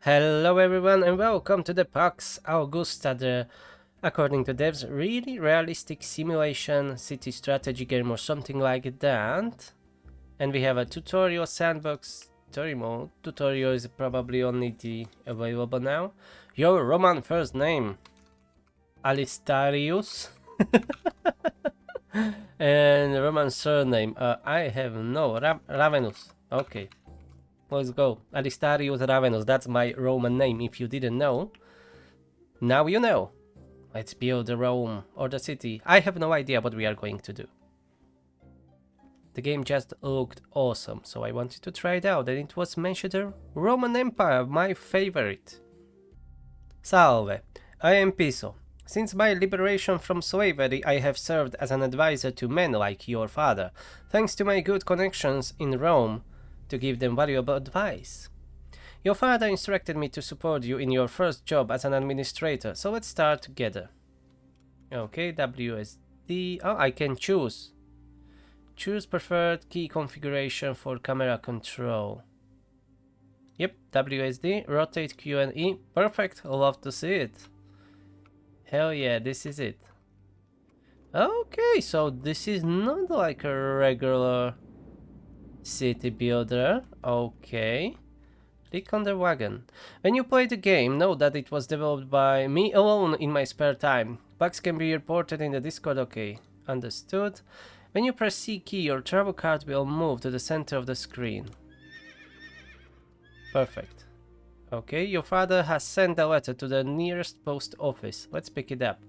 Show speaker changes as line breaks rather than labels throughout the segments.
Hello everyone and welcome to the Pax Augusta, according to devs, really realistic simulation city strategy game or something like that. And we have a tutorial sandbox story mode. Tutorial is probably only the available now. Your Roman first name, Alistarius. And Roman surname, I have no, Ravenus. Okay. Let's go. Alistarius Ravenus, that's my Roman name if you didn't know. Now you know. Let's build the Rome or the city. I have no idea what we are going to do. The game just looked awesome, so I wanted to try it out, and it was mentioned the Roman Empire, my favorite. Salve, I am Piso. Since my liberation from slavery, I have served as an advisor to men like your father, thanks to my good connections in Rome to give them valuable advice. Your father instructed me to support you in your first job as an administrator, so let's start together. Okay, WSD. Oh, I can choose. Choose preferred key configuration for camera control. Yep, WSD, rotate Q and E. Perfect, love to see it. Hell yeah, this is it. Okay, so this is not like a regular city builder. Okay. Click on the wagon. When you play the game, know that it was developed by me alone in my spare time. Bugs can be reported in the Discord. Okay, understood. When you press C key, your travel card will move to the center of the screen. Perfect. Okay, your father has sent a letter to the nearest post office. Let's pick it up.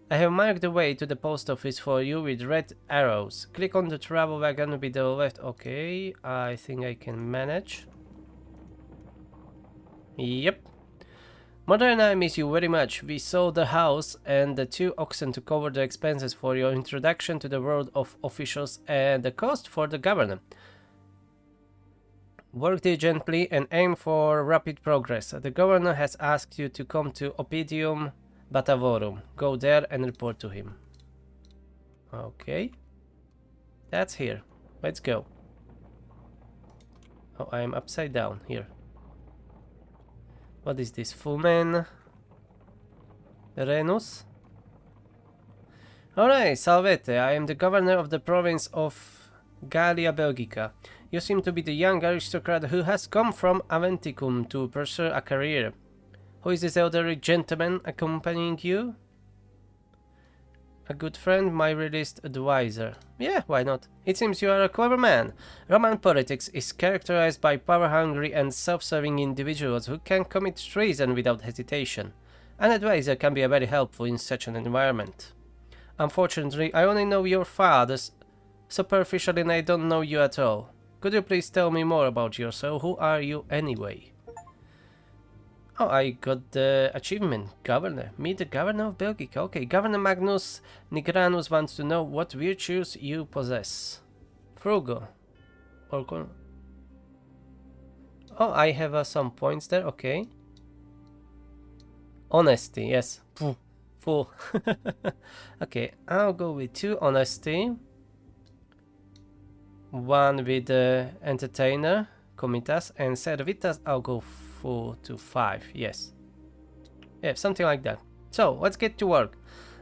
I have marked the way to the post office for you with red arrows. Click on the travel wagon with the left. Okay, I think I can manage. Yep. Mother and I miss you very much. We sold the house and the 2 oxen to cover the expenses for your introduction to the world of officials and the cost for the governor. Work diligently and aim for rapid progress. The governor has asked you to come to Oppidum Batavorum. Go there and report to him. Okay. That's here. Let's go. Oh, I am upside down here. What is this? Fulmen Renus? Alright, Salvete, I am the governor of the province of Gallia Belgica. You seem to be the young aristocrat who has come from Aventicum to pursue a career. Who is this elderly gentleman accompanying you? A good friend, my released advisor. Yeah, why not? It seems you are a clever man. Roman politics is characterized by power-hungry and self-serving individuals who can commit treason without hesitation. An advisor can be very helpful in such an environment. Unfortunately, I only know your father superficially and I don't know you at all. Could you please tell me more about yourself? Who are you anyway? Oh, I got the achievement. Governor. Meet the governor of Belgica. Okay, Governor Magnus Nigranus wants to know what virtues you possess. Frugal. Oh, I have some points there. Okay. Honesty, yes. Full. Okay, I'll go with 2 honesty. 1 with entertainer, comitas, and servitas. I'll go 4 to 5. Yes. Yeah, something like that. So let's get to work.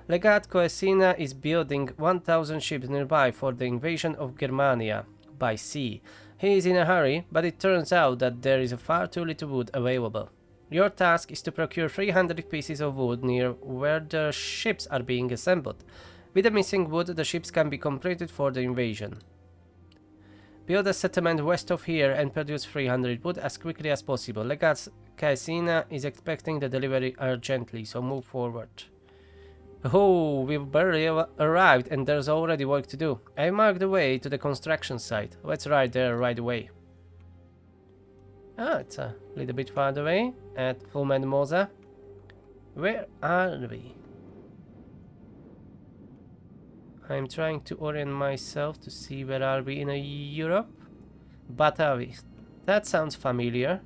Legat Coesina is building 1,000 ships nearby for the invasion of Germania by sea. He is in a hurry, but it turns out that there is far too little wood available. Your task is to procure 300 pieces of wood near where the ships are being assembled. With the missing wood, the ships can be completed for the invasion. Build a settlement west of here and produce 300 wood as quickly as possible. Legat Caesina is expecting the delivery urgently, so move forward. Oh, we've barely arrived and there's already work to do. I marked the way to the construction site. Let's ride there right away. Ah, it's a little bit farther away at Fulmen Mosa. Where are we? I'm trying to orient myself to see where are we in Europe. Batavi. That sounds familiar.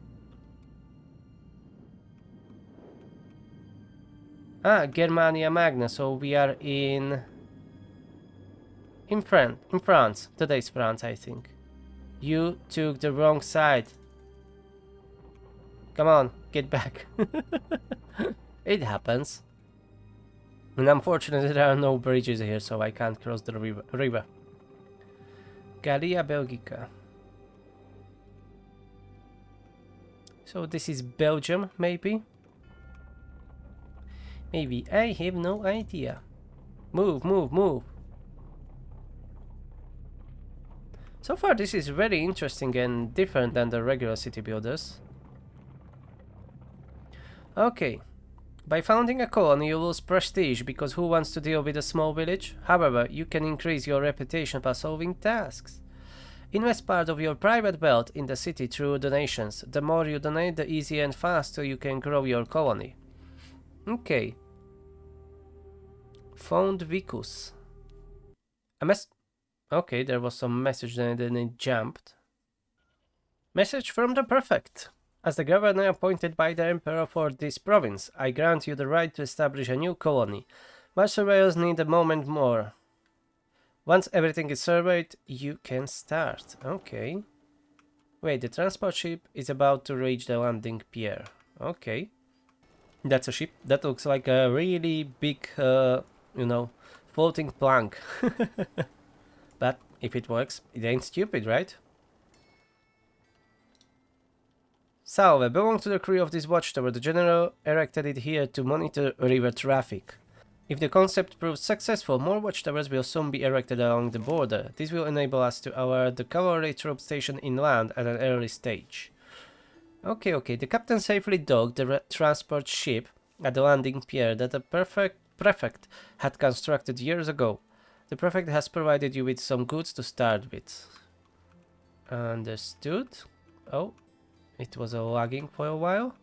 Ah, Germania Magna. So we are in France. Today's France, I think. You took the wrong side. Come on, get back. It happens. And unfortunately there are no bridges here, so I can't cross the river. Gallia Belgica. So this is Belgium, maybe? Maybe. I have no idea. Move, move, move. So far this is very interesting and different than the regular city builders. Okay. By founding a colony you lose prestige because who wants to deal with a small village? However, you can increase your reputation by solving tasks. Invest part of your private wealth in the city through donations. The more you donate, the easier and faster you can grow your colony. Okay. Found Vicus. Okay, there was some message and then it jumped. Message from the prefect. As the governor appointed by the emperor for this province, I grant you the right to establish a new colony. My surveyors need a moment more. Once everything is surveyed, you can start. Okay. Wait, the transport ship is about to reach the landing pier. Okay. That's a ship. That looks like a really big, floating plank. But if it works, it ain't stupid, right? Salve belongs to the crew of this watchtower. The general erected it here to monitor river traffic. If the concept proves successful, more watchtowers will soon be erected along the border. This will enable us to award the cavalry troop station inland at an early stage. Okay. The captain safely docked the transport ship at the landing pier that the prefect had constructed years ago. The prefect has provided you with some goods to start with. Understood. Oh, it was lagging for a while.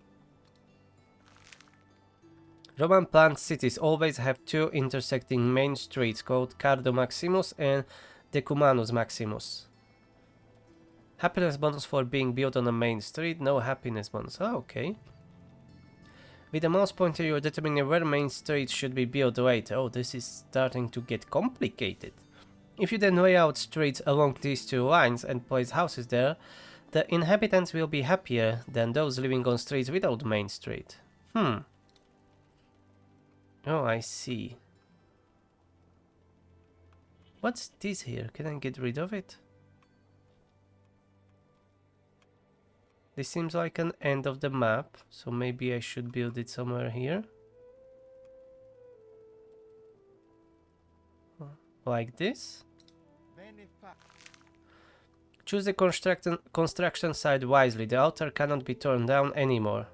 Roman planned cities always have two intersecting main streets called Cardo Maximus and Decumanus Maximus. Happiness bonus for being built on a main street, no happiness bonus. Oh, okay. With the mouse pointer you are determining where main streets should be built later. Oh, this is starting to get complicated. If you then lay out streets along these two lines and place houses there, the inhabitants will be happier than those living on streets without main street. Oh, I see. What's this here? Can I get rid of it? This seems like an end of the map, so maybe I should build it somewhere here. Like this. Choose the construction site wisely. The altar cannot be torn down anymore.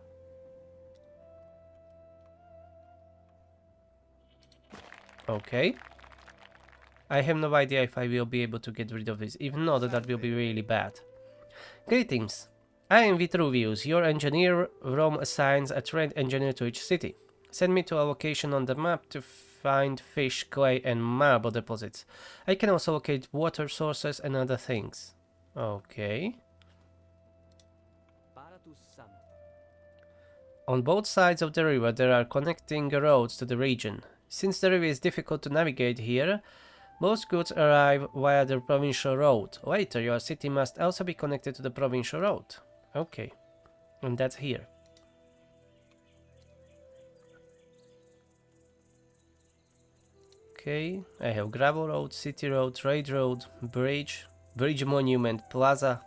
Okay. I have no idea if I will be able to get rid of this. If not, that will be really bad. Greetings. I am Vitruvius, your engineer. Rome assigns a trained engineer to each city. Send me to a location on the map to find fish, clay and marble deposits. I can also locate water sources and other things. Okay. On both sides of the river there are connecting roads to the region. Since the river is difficult to navigate here, most goods arrive via the provincial road. Later, your city must also be connected to the provincial road. Okay, and that's here. Okay, I have gravel road, city road, trade road, bridge monument, plaza.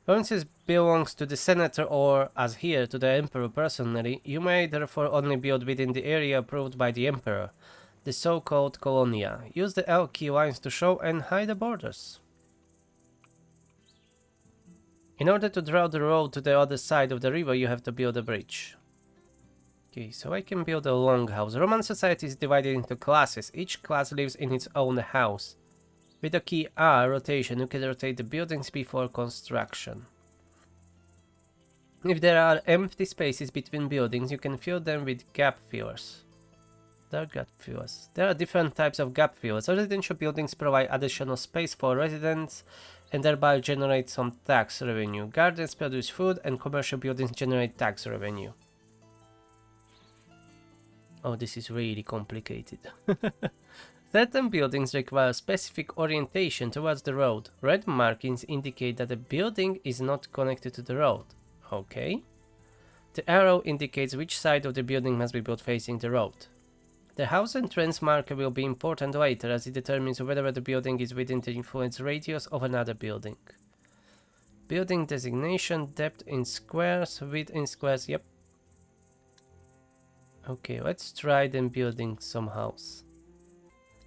Provinces belongs to the senator or, as here, to the emperor personally. You may therefore only build within the area approved by the emperor, the so-called colonia. Use the L key lines to show and hide the borders. In order to draw the road to the other side of the river, you have to build a bridge. Okay, so I can build a longhouse. Roman society is divided into classes. Each class lives in its own house. With the key R, rotation, you can rotate the buildings before construction. If there are empty spaces between buildings, you can fill them with gap fillers. There are gap fillers. There are different types of gap fillers. Residential buildings provide additional space for residents and thereby generate some tax revenue. Gardens produce food and commercial buildings generate tax revenue. Oh, this is really complicated. Certain buildings require specific orientation towards the road. Red markings indicate that a building is not connected to the road. Okay. The arrow indicates which side of the building must be built facing the road. The house entrance marker will be important later as it determines whether the building is within the influence radius of another building. Building designation, depth in squares, width in squares, yep. Okay, let's try then building some house.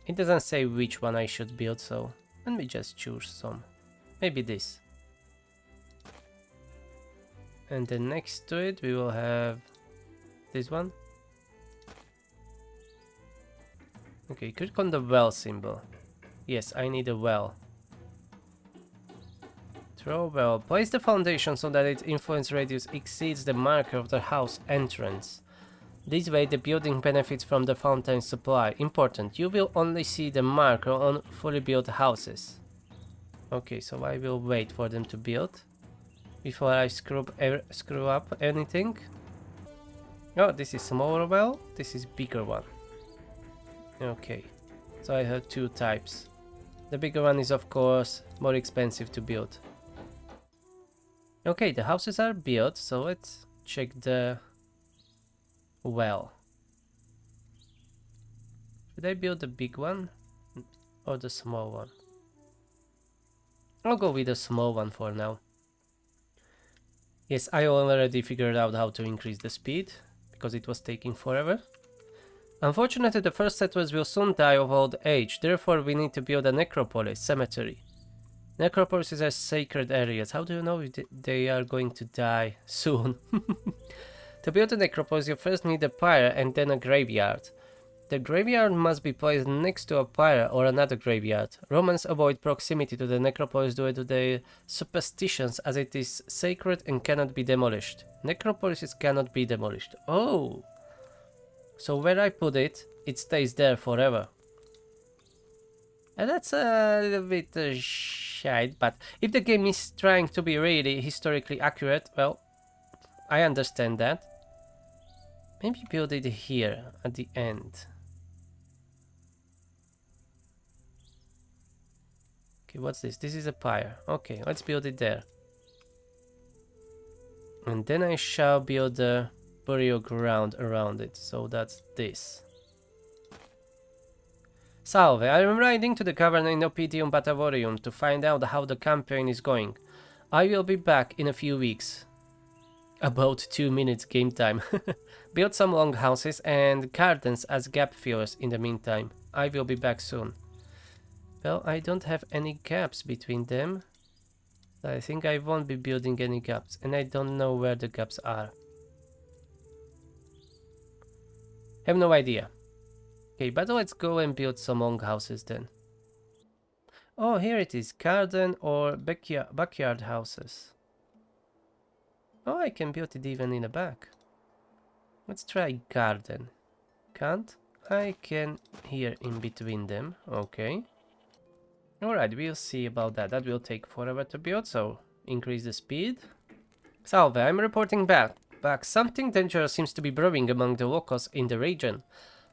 It doesn't say which one I should build, so let me just choose some. Maybe this. And then next to it we will have this one. Okay, click on the well symbol. Yes, I need a well. Throw well. Place the foundation so that its influence radius exceeds the marker of the house entrance. This way the building benefits from the fountain supply. Important, you will only see the marker on fully built houses. Okay, so I will wait for them to build before I screw up anything. Oh, this is smaller well, this is bigger one. Okay, so I have two types. The bigger one is of course more expensive to build. Okay, the houses are built, so let's check the well. Should I build the big one or the small one? I'll go with the small one for now. Yes, I already figured out how to increase the speed because it was taking forever. Unfortunately, the first settlers will soon die of old age, therefore we need to build a necropolis, cemetery. Necropolises are sacred areas. How do you know if they are going to die soon? To build a necropolis, you first need a pyre and then a graveyard. The graveyard must be placed next to a pyre or another graveyard. Romans avoid proximity to the necropolis due to their superstitions as it is sacred and cannot be demolished. Necropolises cannot be demolished. Oh! So where I put it, it stays there forever. And that's a little bit shite, but if the game is trying to be really historically accurate, well, I understand that. Maybe build it here at the end. Okay, what's this? This is a pyre. Okay, let's build it there. And then I shall build a burial ground around it. So that's this. Salve, I am riding to the cavern in Opidium Batavorium to find out how the campaign is going. I will be back in a few weeks. About 2 minutes game time. Build some long houses and gardens as gap fillers in the meantime. I will be back soon. Well, I don't have any gaps between them. I think I won't be building any gaps, and I don't know where the gaps are. Have no idea. Okay, but let's go and build some long houses then. Oh, here it is. Garden or backyard houses. Oh, I can build it even in the back. Let's try garden. Can't? I can here in between them. Okay. Alright, we'll see about that. That will take forever to build, so increase the speed. Salve, I'm reporting back. Something dangerous seems to be brewing among the locals in the region.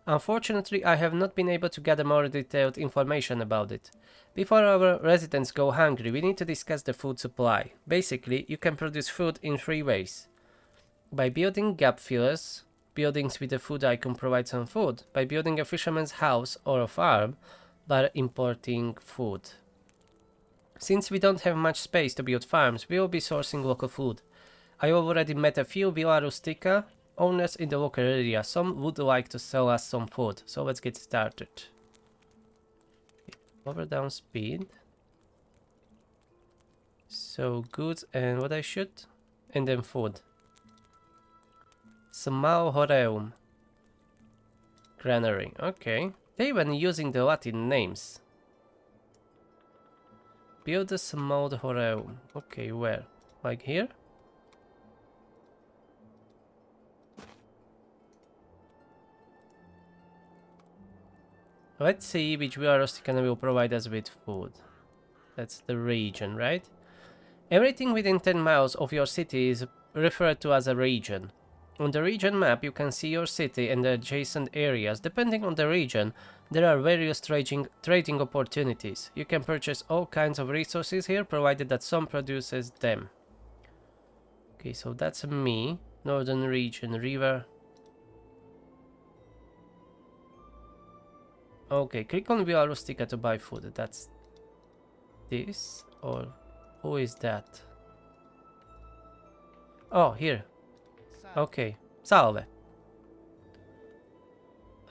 Unfortunately, I have not been able to gather more detailed information about it. Before our residents go hungry, we need to discuss the food supply. Basically, you can produce food in 3 ways. By building gap fillers, buildings with the food icon provide some food. By building a fisherman's house or a farm, by importing food. Since we don't have much space to build farms, we will be sourcing local food. I already met a few Villa Rustica owners in the local area. Some would like to sell us some food, so let's get started. Over down speed. So goods and what I should? And then food. Small Horeum. Granary, okay. They were using the Latin names. Build a small Horeum. Okay, where? Like here? Let's see which Villa Rusticana will provide us with food. That's the region, right? Everything within 10 miles of your city is referred to as a region. On the region map, you can see your city and the adjacent areas. Depending on the region, there are various trading opportunities. You can purchase all kinds of resources here, provided that some produces them. Okay, so that's me. Northern region, river. Okay, click on Via Rustica to buy food. That's this, or who is that? Oh, here. Okay, salve.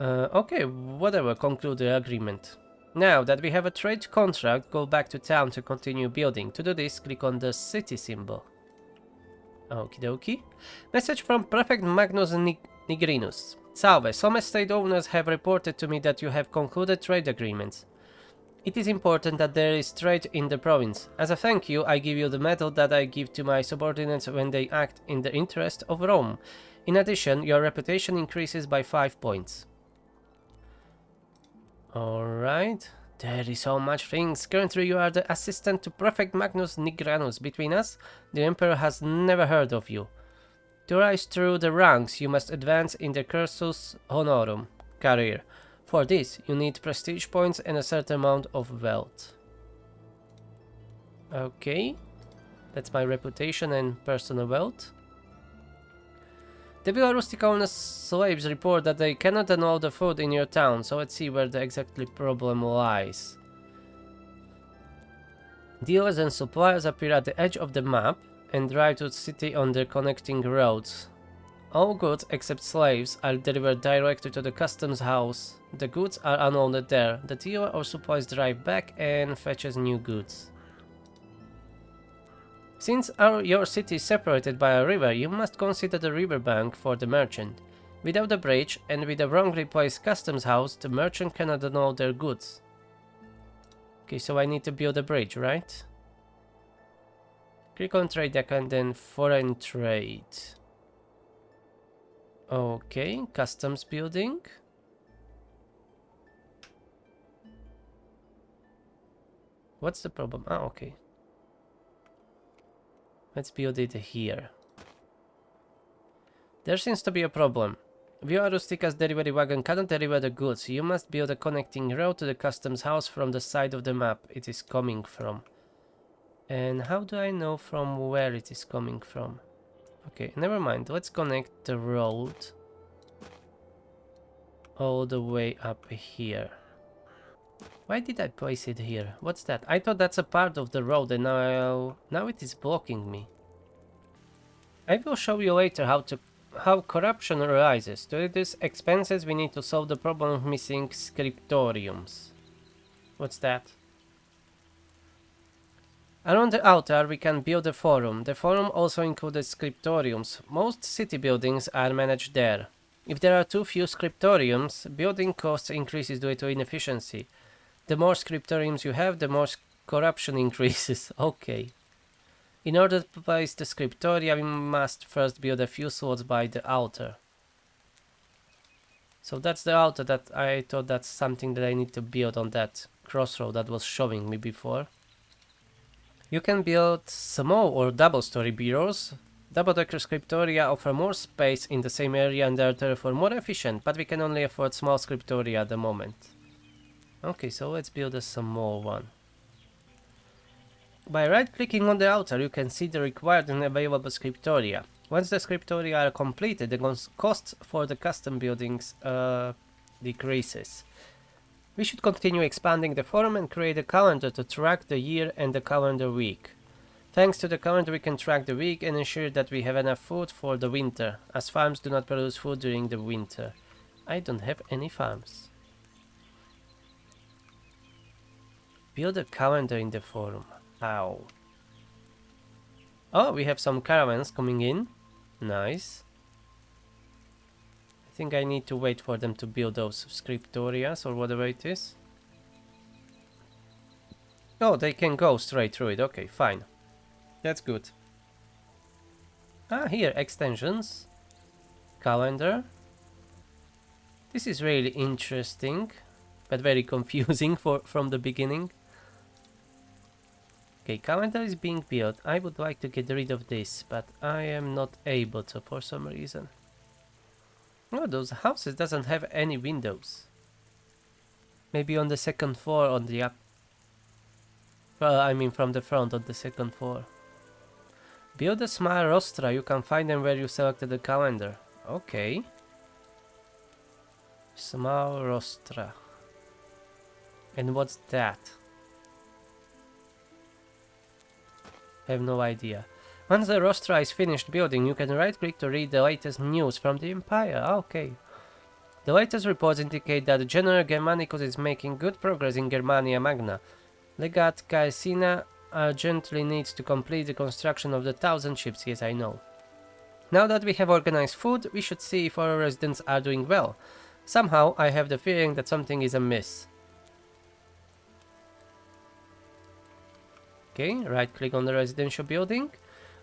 Okay, whatever, conclude the agreement. Now that we have a trade contract, go back to town to continue building. To do this, click on the city symbol. Okie dokie. Message from Prefect Magnus Nigrinus. Salve, some estate owners have reported to me that you have concluded trade agreements. It is important that there is trade in the province. As a thank you, I give you the medal that I give to my subordinates when they act in the interest of Rome. In addition, your reputation increases by 5 points. Alright, there is so much things. Currently you are the assistant to Prefect Magnus Nigranus. Between us, the Emperor has never heard of you. To rise through the ranks, you must advance in the cursus honorum career. For this, you need prestige points and a certain amount of wealth. Okay, that's my reputation and personal wealth. The Villa Rustica owner's slaves report that they cannot unload the food in your town, so let's see where the exactly problem lies. Dealers and suppliers appear at the edge of the map and drive to the city on their connecting roads. All goods except slaves are delivered directly to the customs house. The goods are unloaded there. The dealer or supplies drive back and fetches new goods. Since your city is separated by a river, you must consider the riverbank for the merchant. Without the bridge and with a wrongly placed customs house, the merchant cannot unload their goods. Okay, so I need to build a bridge, right? Click on trade deck and then foreign trade. Okay, customs building. What's the problem? Ah, okay. Let's build it here. There seems to be a problem. Via Rustica's delivery wagon cannot deliver the goods. You must build a connecting road to the customs house from the side of the map it is coming from. And how do I know from where it is coming from? Okay, never mind. Let's connect the road all the way up here. Why did I place it here? What's that? I thought that's a part of the road and now it is blocking me. I will show you later how corruption arises. To reduce expenses, we need to solve the problem of missing scriptoriums. What's that? Around the altar we can build a forum. The forum also included scriptoriums. Most city buildings are managed there. If there are too few scriptoriums, building costs increases due to inefficiency. The more scriptoriums you have, the more corruption increases. Okay. In order to place the scriptoria, we must first build a few slots by the altar. So that's the altar that I thought that's something that I need to build on that crossroad that was showing me before. You can build small or double-story bureaus. Double-decker scriptoria offer more space in the same area and are therefore more efficient, but we can only afford small scriptoria at the moment. Okay, so let's build a small one. By right-clicking on the altar, you can see the required and available scriptoria. Once the scriptoria are completed, the cost for the custom buildings decreases. We should continue expanding the forum and create a calendar to track the year and the calendar week. Thanks to the calendar, we can track the week and ensure that we have enough food for the winter, as farms do not produce food during the winter. I don't have any farms. Build a calendar in the forum. How? Oh, we have some caravans coming in. Nice. I think I need to wait for them to build those scriptorias or whatever it is. Oh, they can go straight through it. Okay, fine. That's good. Ah, here, extensions. Calendar. This is really interesting, but very confusing from the beginning. Okay, calendar is being built. I would like to get rid of this, but I am not able to for some reason. Oh, those houses doesn't have any windows. Maybe on the second floor on the up. Well, I mean from the front on the second floor. Build a small rostra. You can find them where you selected the calendar. Okay. Small rostra. And what's that? I have no idea. Once the rostra is finished building, you can right-click to read the latest news from the Empire. Okay. The latest reports indicate that General Germanicus is making good progress in Germania Magna. Legat Caesina urgently needs to complete the construction of the 1,000 ships. Yes, I know. Now that we have organized food, we should see if our residents are doing well. Somehow, I have the feeling that something is amiss. Okay, right-click on the residential building.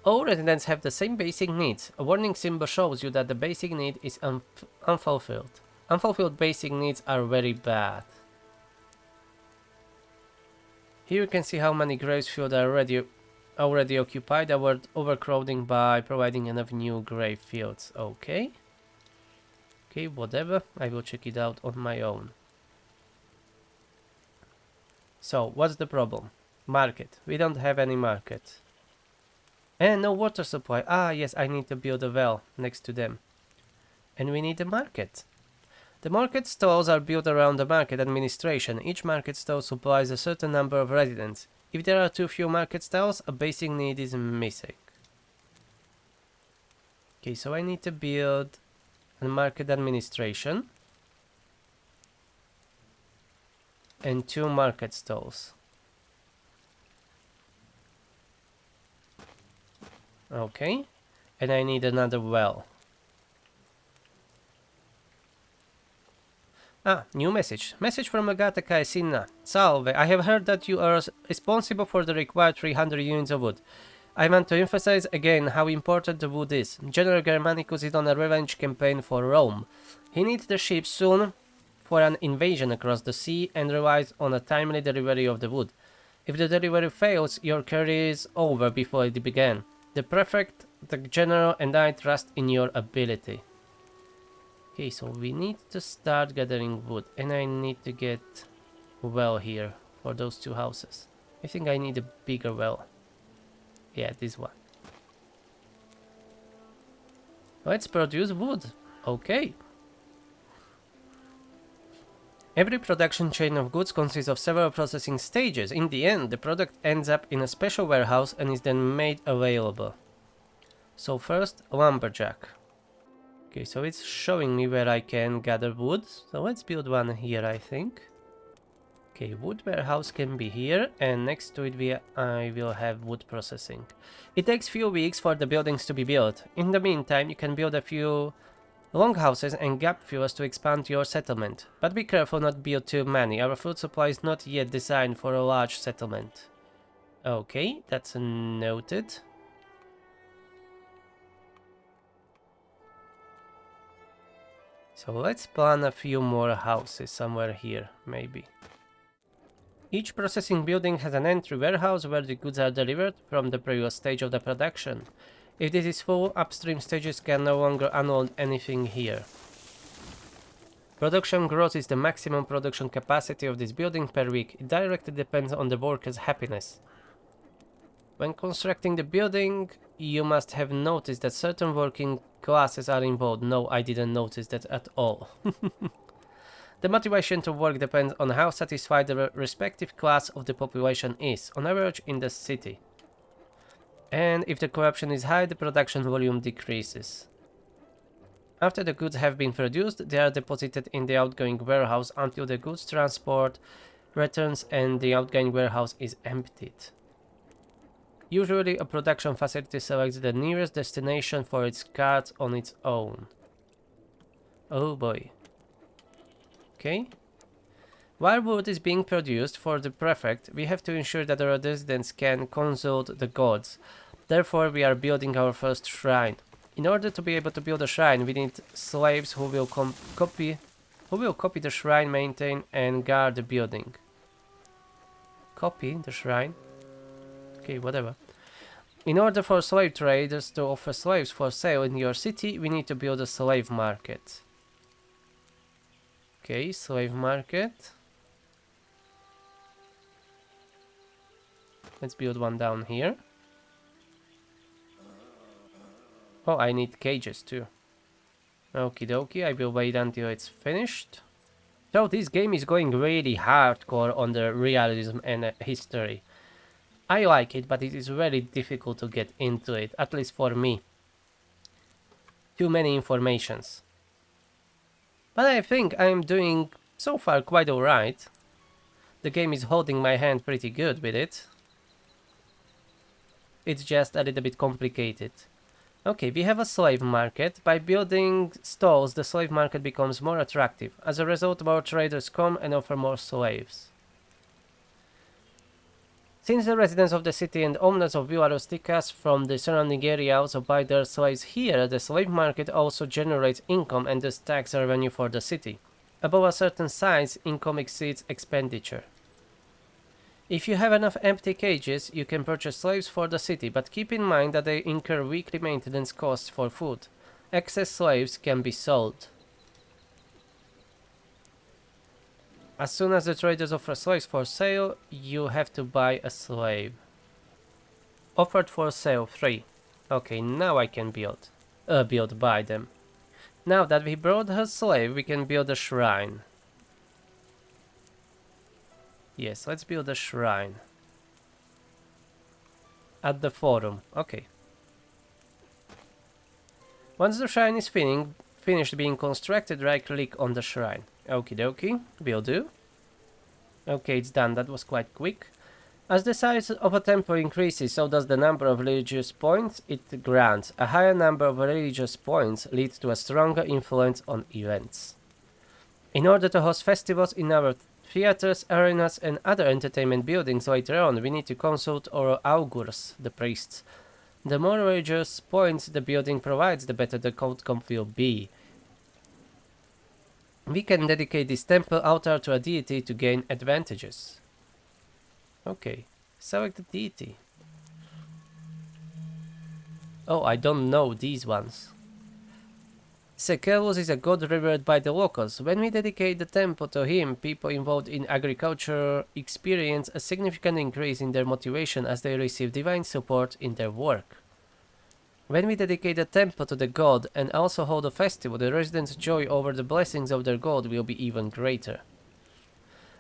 All residents have the same basic needs. A warning symbol shows you that the basic need is unfulfilled. Unfulfilled basic needs are very bad. Here you can see how many graves fields are already occupied. Avoid overcrowding by providing enough new grave fields. Okay. Okay, whatever. I will check it out on my own. So, what's the problem? Market. We don't have any market. And no water supply. Ah, yes, I need to build a well next to them. And we need a market. The market stalls are built around the market administration. Each market stall supplies a certain number of residents. If there are too few market stalls, a basic need is missing. Okay, so I need to build a market administration and 2 market stalls. Okay, and I need another well. Ah, new message. Message from Agata Caesina. Salve, I have heard that you are responsible for the required 300 units of wood. I want to emphasize again how important the wood is. General Germanicus is on a revenge campaign for Rome. He needs the ships soon for an invasion across the sea and relies on a timely delivery of the wood. If the delivery fails, your career is over before it began. The prefect, the general, and I trust in your ability. Okay, so we need to start gathering wood, and I need to get a well here for those 2 houses. I think I need a bigger well. Yeah, this one. Let's produce wood. Okay. Every production chain of goods consists of several processing stages. In the end, the product ends up in a special warehouse and is then made available. So first, lumberjack. Okay, so it's showing me where I can gather wood. So let's build one here, I think. Okay, wood warehouse can be here, and next to it I will have wood processing. It takes few weeks for the buildings to be built. In the meantime, you can build a few longhouses and gap fillers to expand your settlement. But be careful not to build too many. Our food supply is not yet designed for a large settlement. Okay, that's noted. So let's plan a few more houses somewhere here, maybe. Each processing building has an entry warehouse where the goods are delivered from the previous stage of the production. If this is full, upstream stages can no longer unload anything here. Production growth is the maximum production capacity of this building per week. It directly depends on the workers' happiness. When constructing the building, you must have noticed that certain working classes are involved. No, I didn't notice that at all. The motivation to work depends on how satisfied the respective class of the population is, on average in the city. And if the corruption is high, the production volume decreases. After the goods have been produced, they are deposited in the outgoing warehouse until the goods transport returns and the outgoing warehouse is emptied. Usually, a production facility selects the nearest destination for its carts on its own. Oh boy. Okay. While wood is being produced for the prefect, we have to ensure that the residents can consult the gods. Therefore, we are building our first shrine. In order to be able to build a shrine, we need slaves who will copy the shrine, maintain, and guard the building. Copy the shrine? Okay, whatever. In order for slave traders to offer slaves for sale in your city, we need to build a slave market. Okay, slave market. Let's build one down here. Oh, I need cages too. Okie dokie, I will wait until it's finished. So this game is going really hardcore on the realism and history. I like it, but it is very difficult to get into it, at least for me. Too many informations. But I think I'm doing so far quite alright. The game is holding my hand pretty good with it. It's just a little bit complicated. Okay, we have a slave market. By building stalls, the slave market becomes more attractive. As a result, more traders come and offer more slaves. Since the residents of the city and owners of Villa Rusticas from the surrounding area also buy their slaves here, the slave market also generates income and thus tax revenue for the city. Above a certain size, income exceeds expenditure. If you have enough empty cages, you can purchase slaves for the city, but keep in mind that they incur weekly maintenance costs for food. Excess slaves can be sold. As soon as the traders offer slaves for sale, you have to buy a slave. Offered for sale 3. Okay, now I can build by them. Now that we brought a slave, we can build a shrine. Yes, let's build a shrine. At the forum, okay. Once the shrine is finished being constructed, right click on the shrine. Okie dokie, will do. Okay, it's done, that was quite quick. As the size of a temple increases, so does the number of religious points it grants. A higher number of religious points leads to a stronger influence on events. In order to host festivals in our theaters, arenas, and other entertainment buildings later on, we need to consult our augurs, the priests. The more religious points the building provides, the better the outcome will be. We can dedicate this temple altar to a deity to gain advantages. Okay, select the deity. Oh, I don't know these ones. Sekelus is a god revered by the locals. When we dedicate the temple to him, people involved in agriculture experience a significant increase in their motivation as they receive divine support in their work. When we dedicate the temple to the god and also hold a festival, the residents' joy over the blessings of their god will be even greater.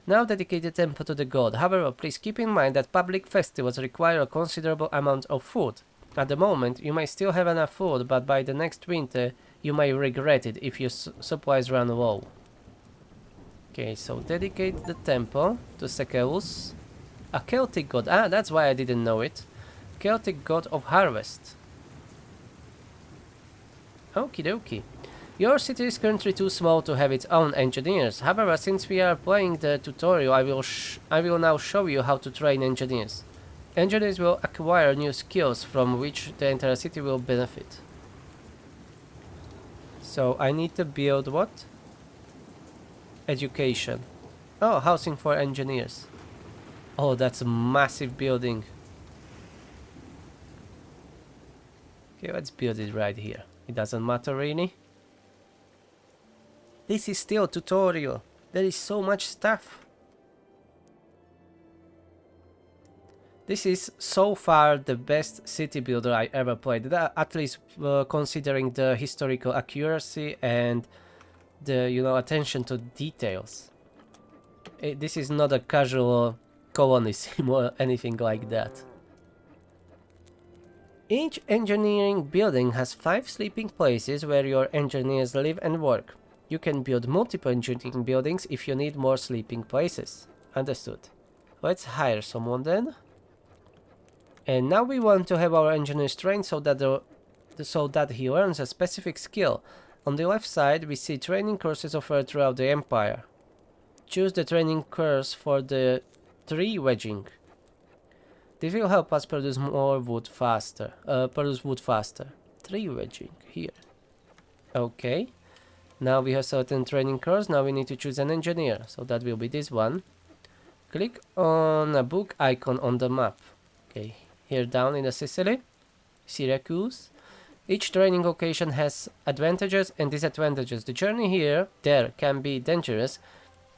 Now dedicate the temple to the god. However, please keep in mind that public festivals require a considerable amount of food. At the moment, you may still have enough food, but by the next winter, you may regret it if your supplies run low. Okay, so dedicate the temple to Sekelus, a Celtic god. Ah, that's why I didn't know it. Celtic god of harvest. Okie dokie. Your city is currently too small to have its own engineers. However, since we are playing the tutorial, I will now show you how to train engineers. Engineers will acquire new skills from which the entire city will benefit. So I need to build what? Education. Oh, housing for engineers. Oh, that's a massive building. Okay, let's build it right here. It doesn't matter really. This is still a tutorial. There is so much stuff. This is so far the best city builder I ever played, at least considering the historical accuracy and the attention to details. This is not a casual colony sim or anything like that. Each engineering building has 5 sleeping places where your engineers live and work. You can build multiple engineering buildings if you need more sleeping places. Understood. Let's hire someone then. And now we want to have our engineers trained so that he learns a specific skill. On the left side we see training courses offered throughout the empire. Choose the training course for the tree wedging. This will help us produce wood faster. Tree wedging here. Okay. Now we have certain training course. Now we need to choose an engineer. So that will be this one. Click on a book icon on the map. Okay. Here down in the Sicily, Syracuse. Each training location has advantages and disadvantages. The journey there can be dangerous,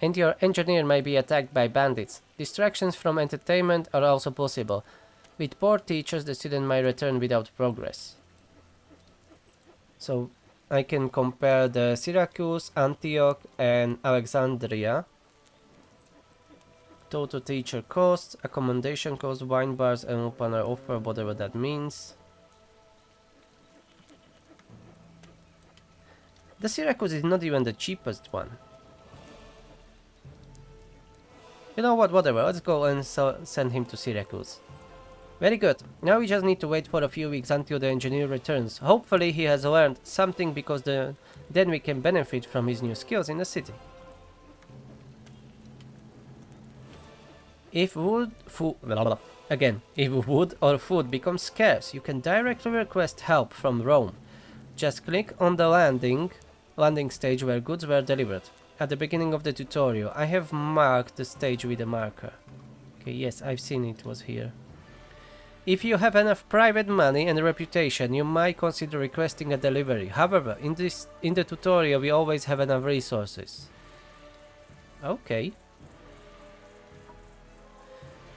and your engineer may be attacked by bandits. Distractions from entertainment are also possible. With poor teachers, the student may return without progress. So I can compare the Syracuse, Antioch, and Alexandria. Total teacher costs, accommodation costs, wine bars, and opener offer, whatever that means. The Syracuse is not even the cheapest one. You know what, whatever, let's go and send him to Syracuse. Very good. Now we just need to wait for a few weeks until the engineer returns. Hopefully he has learned something because then we can benefit from his new skills in the city. If wood or food becomes scarce, you can directly request help from Rome. Just click on the landing stage where goods were delivered. At the beginning of the tutorial, I have marked the stage with a marker. Okay, yes, I've seen it was here. If you have enough private money and reputation, you might consider requesting a delivery. However, in the tutorial, we always have enough resources. Okay.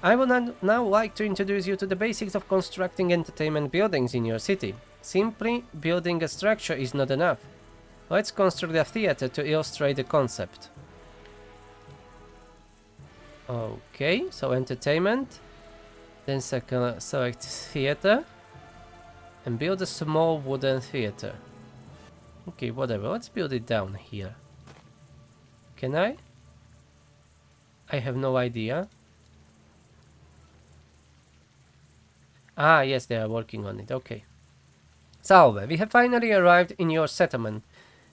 I would now like to introduce you to the basics of constructing entertainment buildings in your city. Simply building a structure is not enough. Let's construct a theater to illustrate the concept. Okay, so entertainment. Then select theater. And build a small wooden theater. Okay, whatever, let's build it down here. Can I? I have no idea. Ah, yes, they are working on it, okay. Salve, we have finally arrived in your settlement.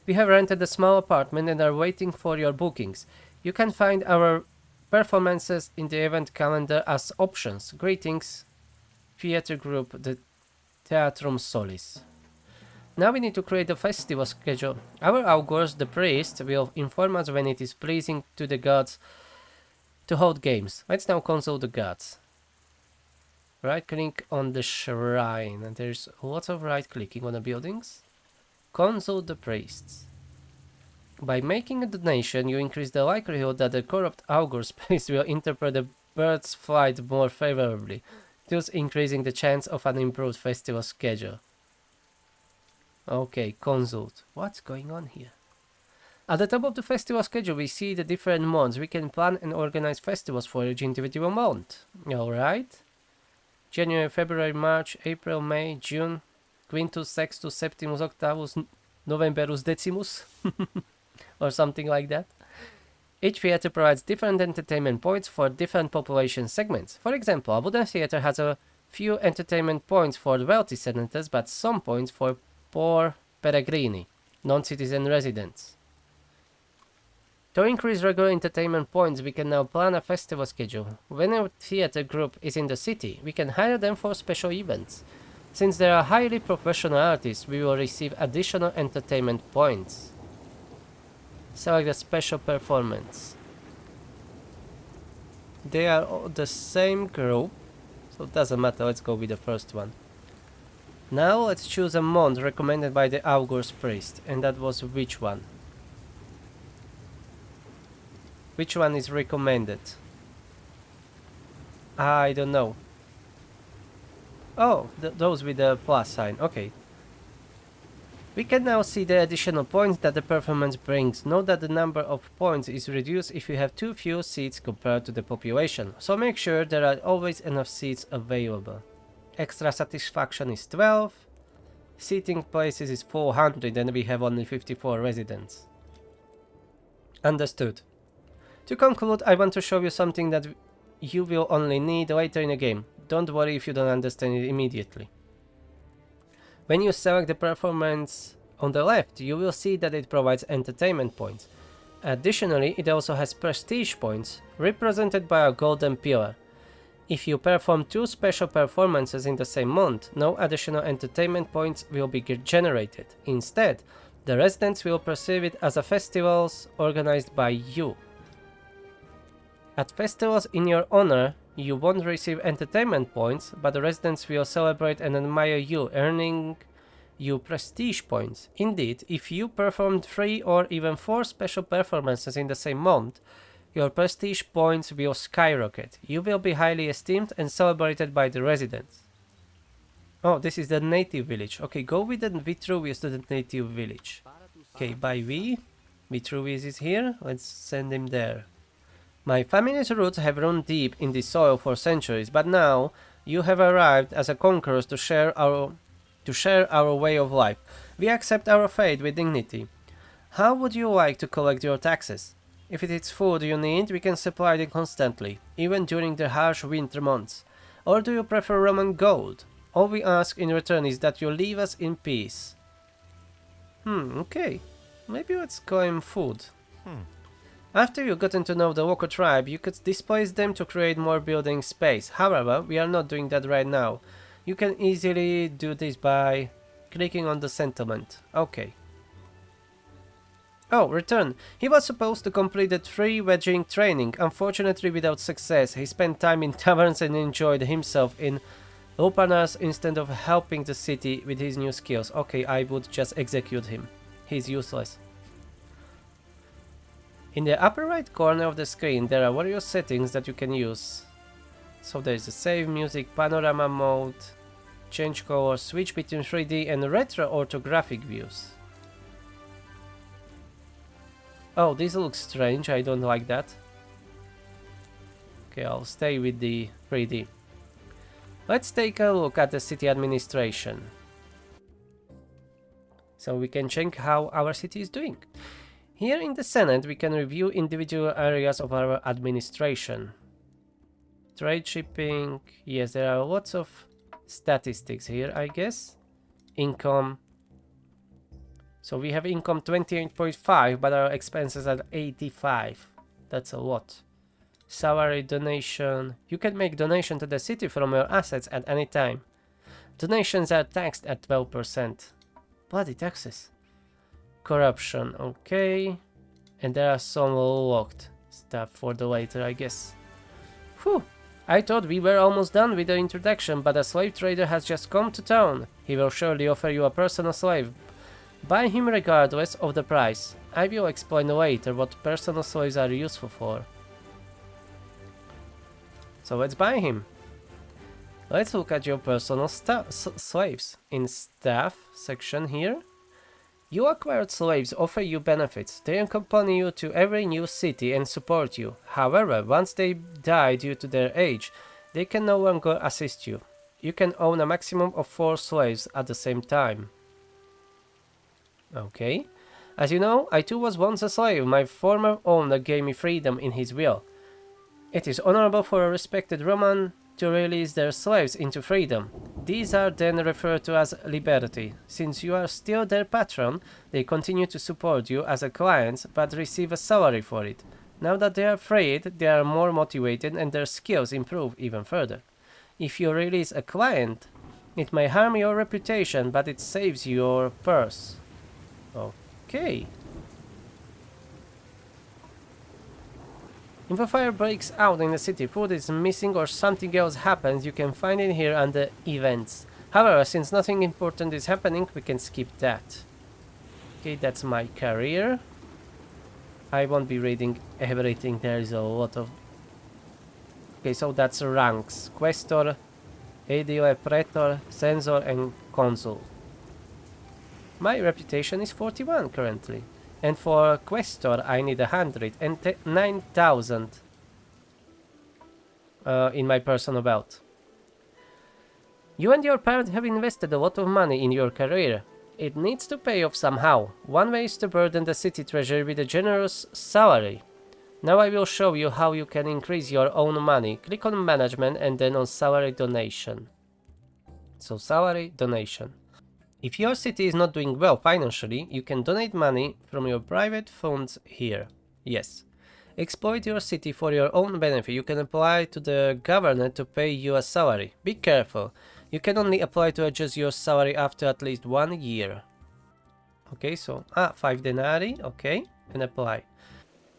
We have rented a small apartment and are waiting for your bookings. You can find our performances in the event calendar as options. Greetings, theater group, the Theatrum Solis. Now we need to create a festival schedule. Our augurs, the priest, will inform us when it is pleasing to the gods to hold games. Let's now consult the gods. Right click on the shrine, and there's lots of right clicking on the buildings. Consult the priests. By making a donation, you increase the likelihood that the corrupt augur's priest will interpret the bird's flight more favorably, thus increasing the chance of an improved festival schedule. Okay, consult. What's going on here? At the top of the festival schedule, we see the different months. We can plan and organize festivals for each individual month. Alright. January, February, March, April, May, June, Quintus, Sextus, Septimus, Octavus, Novemberus, Decimus, or something like that. Each theater provides different entertainment points for different population segments. For example, a wooden theater has a few entertainment points for wealthy senators, but some points for poor peregrini, non-citizen residents. To increase regular entertainment points, we can now plan a festival schedule. When a theater group is in the city, we can hire them for special events. Since they are highly professional artists, we will receive additional entertainment points. Select a special performance. They are all the same group, so it doesn't matter, let's go with the first one. Now let's choose a month recommended by the augur's priest, and that was which one? Which one is recommended? I don't know. Oh, those with the plus sign, okay. We can now see the additional points that the performance brings. Note that the number of points is reduced if you have too few seats compared to the population, so make sure there are always enough seats available. Extra satisfaction is 12, seating places is 400 and we have only 54 residents. Understood. To conclude, I want to show you something that you will only need later in the game. Don't worry if you don't understand it immediately. When you select the performance on the left, you will see that it provides entertainment points. Additionally, it also has prestige points, represented by a golden pillar. If you perform two special performances in the same month, no additional entertainment points will be generated. Instead, the residents will perceive it as a festivals organized by you. At festivals in your honor, you won't receive entertainment points, but the residents will celebrate and admire you, earning you prestige points. Indeed, if you performed 3 or even 4 special performances in the same month, your prestige points will skyrocket. You will be highly esteemed and celebrated by the residents. Oh, this is the native village. Okay, go with the Vitruvius to the native village. Okay, by Vitruvius is here. Let's send him there. My family's roots have run deep in the soil for centuries, but now you have arrived as a conqueror to share our way of life. We accept our fate with dignity. How would you like to collect your taxes? If it is food you need, we can supply it constantly, even during the harsh winter months. Or do you prefer Roman gold? All we ask in return is that you leave us in peace. Okay. Maybe let's call him food. After you've gotten to know the local tribe, you could displace them to create more building space. However, we are not doing that right now. You can easily do this by clicking on the settlement. Okay. Oh, return. He was supposed to complete the 3 wedging training. Unfortunately, without success, he spent time in taverns and enjoyed himself in Lupanars instead of helping the city with his new skills. Okay, I would just execute him. He's useless. In the upper right corner of the screen, there are various settings that you can use. So there's a save, music, panorama mode, change color, switch between 3D and retro orthographic views. Oh, this looks strange, I don't like that. Okay, I'll stay with the 3D. Let's take a look at the city administration. So we can check how our city is doing. Here in the Senate, we can review individual areas of our administration. Trade shipping, yes, there are lots of statistics here, I guess. Income. So we have income 28.5, but our expenses are 85. That's a lot. Salary, donation. You can make donation to the city from your assets at any time. Donations are taxed at 12%. Bloody taxes. Corruption, okay. And there are some locked stuff for the later, I guess. Whew. I thought we were almost done with the introduction, but a slave trader has just come to town. He will surely offer you a personal slave. Buy him regardless of the price. I will explain later what personal slaves are useful for. So let's buy him. Let's look at your personal slaves. In staff section here. You acquired slaves offer you benefits. They accompany you to every new city and support you. However, once they die due to their age, they can no longer assist you. You can own a maximum of 4 slaves at the same time. Okay. As you know, I too was once a slave. My former owner gave me freedom in his will. It is honorable for a respected Roman to release their slaves into freedom. These are then referred to as liberty. Since you are still their patron, they continue to support you as a client, but receive a salary for it. Now that they are freed, they are more motivated and their skills improve even further. If you release a client, it may harm your reputation, but it saves your purse. Okay. If a fire breaks out in the city, food is missing or something else happens, you can find it here under events. However, since nothing important is happening, we can skip that. Okay, that's my career. I won't be reading everything, there is a lot of... Okay, so that's ranks. Questor, Aedile, Praetor, Censor and Consul. My reputation is 41 currently. And for Questor I need 100 and 9,000 in my personal wealth. You and your parent have invested a lot of money in your career. It needs to pay off somehow. One way is to burden the city treasury with a generous salary. Now I will show you how you can increase your own money. Click on management and then on salary donation. So salary donation. If your city is not doing well financially, you can donate money from your private funds here. Yes. Exploit your city for your own benefit. You can apply to the governor to pay you a salary. Be careful. You can only apply to adjust your salary after at least 1 year. Okay, so 5 denarii, okay, and apply.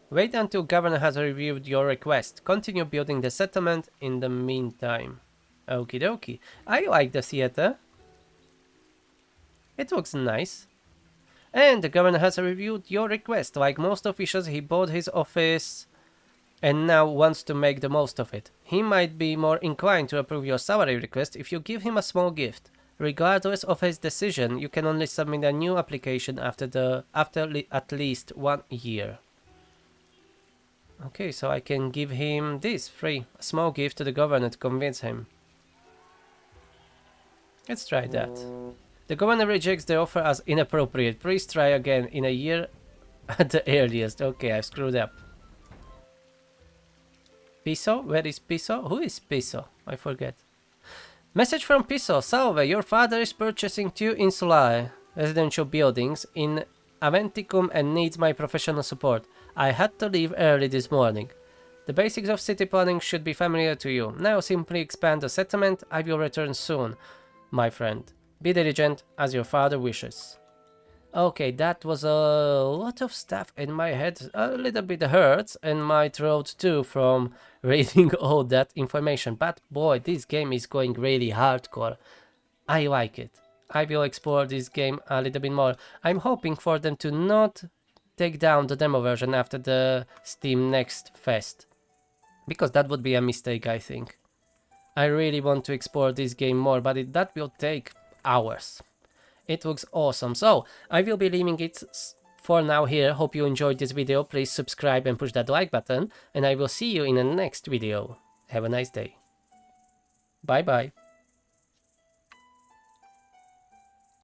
Wait until governor has reviewed your request. Continue building the settlement in the meantime. Okie dokie. I like the theater. It looks nice. And the governor has reviewed your request. Like most officials, he bought his office and now wants to make the most of it. He might be more inclined to approve your salary request if you give him a small gift. Regardless of his decision, you can only submit a new application after at least 1 year. Okay, so I can give him this free, a small gift to the governor to convince him. Let's try that. The governor rejects the offer as inappropriate. Please try again in a year at the earliest. Okay, I've screwed up. Piso? Where is Piso? Who is Piso? I forget. Message from Piso. Salve, your father is purchasing 2 insulae residential buildings in Aventicum and needs my professional support. I had to leave early this morning. The basics of city planning should be familiar to you. Now simply expand the settlement. I will return soon, my friend. Be diligent as your father wishes. Okay, that was a lot of stuff in my head. A little bit hurts and my throat too from reading all that information. But boy, this game is going really hardcore. I like it. I will explore this game a little bit more. I'm hoping for them to not take down the demo version after the Steam Next Fest. Because that would be a mistake, I think. I really want to explore this game more, but that will take hours. It looks awesome. So, I will be leaving it for now here. Hope you enjoyed this video. Please subscribe and push that like button. And I will see you in the next video. Have a nice day. Bye bye.